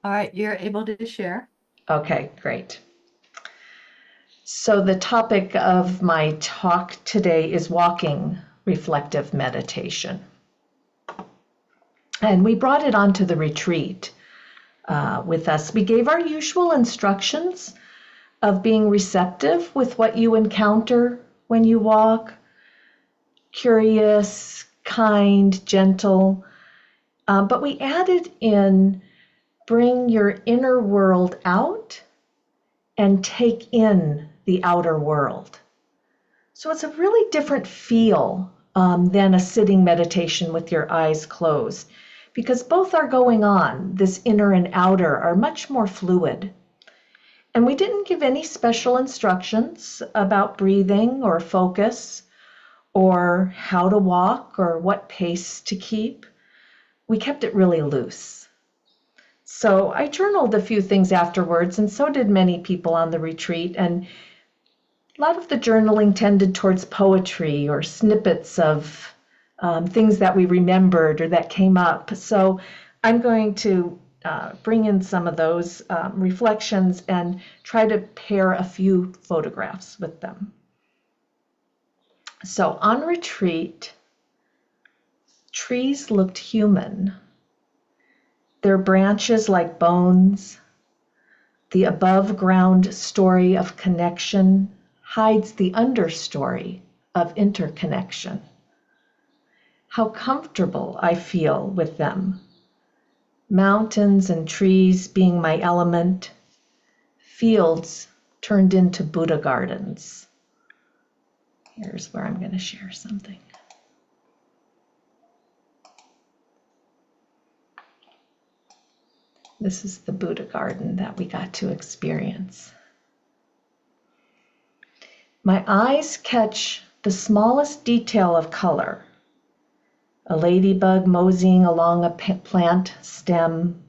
All right, you're able to share. Okay, great. So, the topic of my talk today is walking reflective meditation. And we brought it onto the retreat with us. We gave our usual instructions of being receptive with what you encounter when you walk, curious, kind, gentle. But we added in bring your inner world out and take in the outer world. So it's a really different feel than a sitting meditation with your eyes closed, because both are going on. This inner and outer are much more fluid. And we didn't give any special instructions about breathing or focus or how to walk or what pace to keep. We kept it really loose. So I journaled a few things afterwards, and so did many people on the retreat. And a lot of the journaling tended towards poetry or snippets of things that we remembered or that came up. So I'm going to bring in some of those reflections and try to pair a few photographs with them. So on retreat, trees looked human. Their branches like bones. The above ground story of connection hides the understory of interconnection. How comfortable I feel with them. Mountains and trees being my element, fields turned into Buddha gardens. Here's where I'm going to share something. This is the Buddha garden that we got to experience. My eyes catch the smallest detail of color. A ladybug moseying along a plant stem,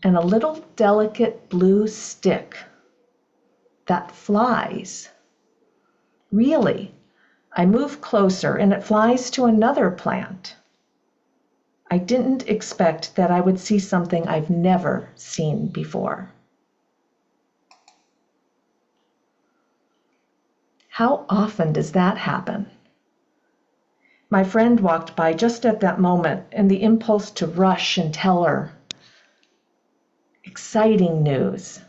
and a little delicate blue stick that flies. Really, I move closer and it flies to another plant. I didn't expect that I would see something I've never seen before. How often does that happen? My friend walked by just at that moment, and the impulse to rush and tell her. Exciting news.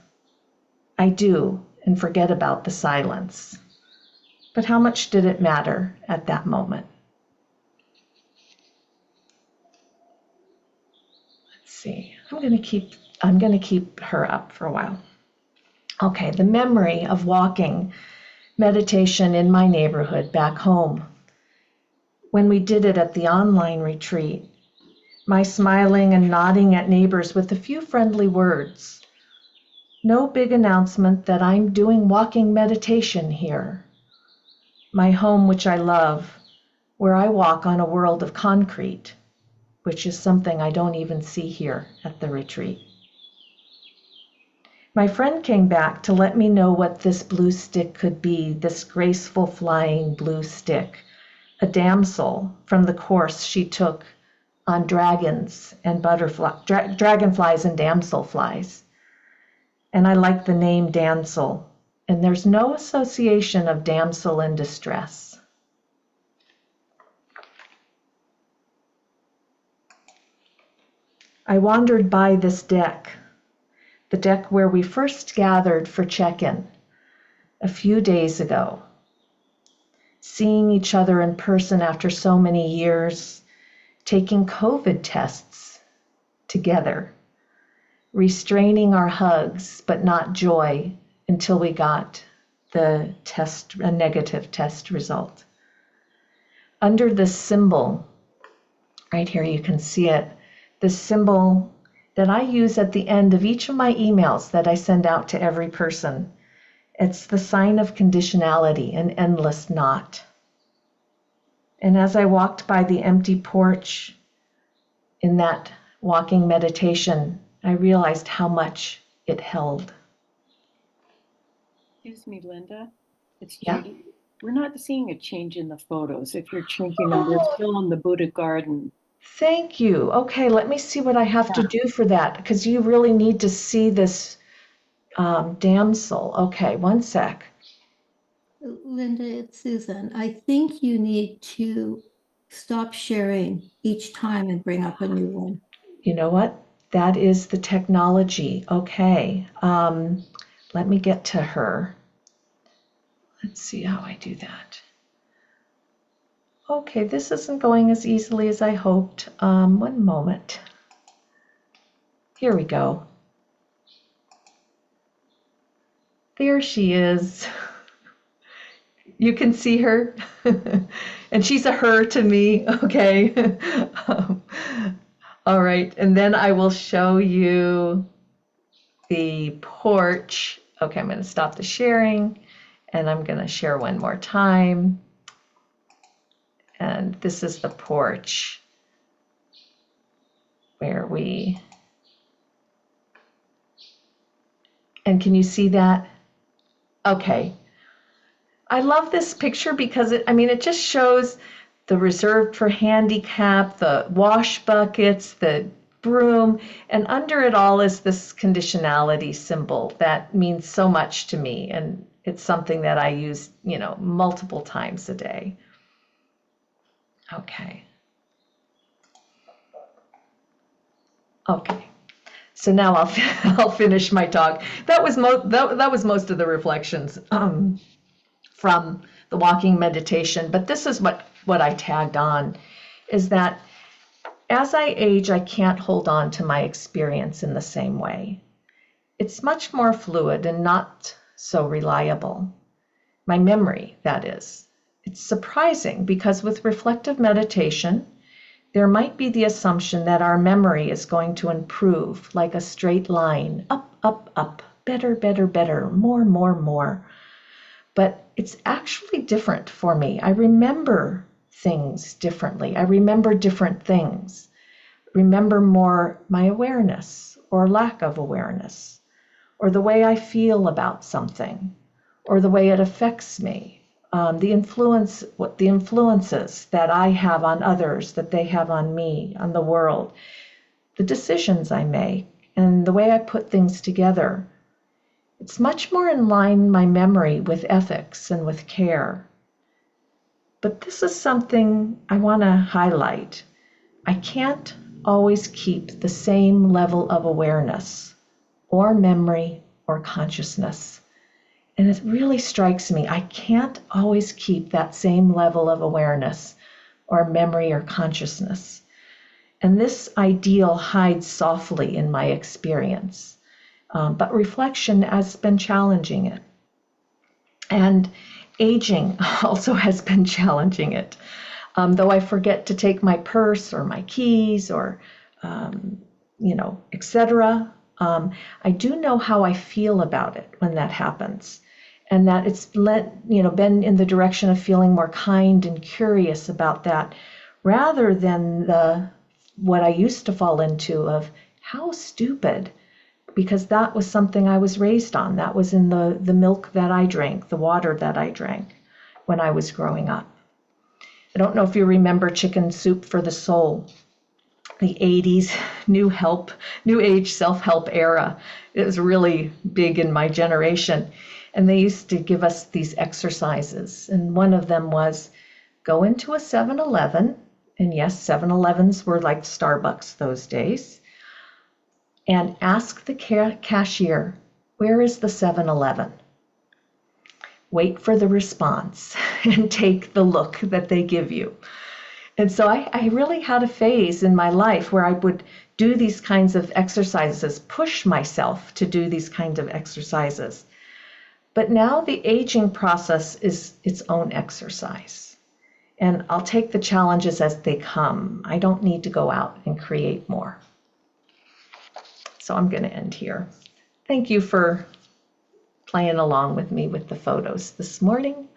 I do, and forget about the silence. But how much did it matter at that moment? Let's see. I'm going to keep her up for a while. Okay, the memory of walking meditation in my neighborhood back home. When we did it at the online retreat, my smiling and nodding at neighbors with a few friendly words. No big announcement that I'm doing walking meditation here. My home, which I love, where I walk on a world of concrete, which is something I don't even see here at the retreat. My friend came back to let me know what this blue stick could be, this graceful flying blue stick, a damsel from the course she took on dragons and dragonflies and damselflies. And I like the name damsel, and there's no association of damsel in distress. I wandered by this deck, the deck where we first gathered for check-in a few days ago. Seeing each other in person after so many years, taking COVID tests together, restraining our hugs, but not joy until we got a negative test result. Under this symbol, right here you can see it, the symbol that I use at the end of each of my emails that I send out to every person. It's the sign of conditionality, an endless knot. And as I walked by the empty porch in that walking meditation, I realized how much it held. Excuse me, Linda. It's Yeah? Judy. We're not seeing a change in the photos. If you're changing them, we're Oh, still in the Buddha garden. Thank you. Okay, let me see what I have to do for that because you really need to see this damsel. Okay, one sec. Linda, it's Susan. I think you need to stop sharing each time and bring up a new one. You know what? That is the technology. Okay. Let me get to her. Let's see how I do that. Okay, this isn't going as easily as I hoped. One moment. Here we go. There she is. You can see her. And she's a her to me, okay? All right, and then I will show you the porch. Okay, I'm going to stop the sharing, and I'm going to share one more time. And this is the porch where and can you see that? Okay. I love this picture because it just shows the reserved for handicap, the wash buckets, the broom, and under it all is this conditionality symbol that means so much to me. And it's something that I use, multiple times a day. Okay. Okay. So now I'll finish my talk. That was most of the reflections from the walking meditation. But this is what I tagged on, is that as I age, I can't hold on to my experience in the same way. It's much more fluid and not so reliable. My memory, that is. It's surprising because with reflective meditation, there might be the assumption that our memory is going to improve like a straight line, up, up, up, better, better, better, more, more, more. But it's actually different for me. I remember things differently. I remember different things. Remember more my awareness or lack of awareness, or the way I feel about something, or the way it affects me. The influences that I have on others, that they have on me, on the world, the decisions I make, and the way I put things together. It's much more in line, my memory, with ethics and with care. But this is something I want to highlight. I can't always keep the same level of awareness or memory or consciousness. And it really strikes me, I can't always keep that same level of awareness or memory or consciousness. And this ideal hides softly in my experience. But reflection has been challenging it. And aging also has been challenging it. Though I forget to take my purse or my keys or, etc., I do know how I feel about it when that happens. And that it's been in the direction of feeling more kind and curious about that, rather than what I used to fall into of how stupid, because that was something I was raised on. That was in the milk that I drank, the water that I drank when I was growing up. I don't know if you remember Chicken Soup for the Soul, the 80s new age self-help era. It was really big in my generation. And they used to give us these exercises. And one of them was go into a 7-Eleven. And yes, 7-Elevens were like Starbucks those days. And ask the cashier, where is the 7-Eleven? Wait for the response and take the look that they give you. And so I really had a phase in my life where I would do these kinds of exercises, push myself to do these kinds of exercises. But now the aging process is its own exercise. And I'll take the challenges as they come. I don't need to go out and create more. So I'm going to end here. Thank you for playing along with me with the photos this morning.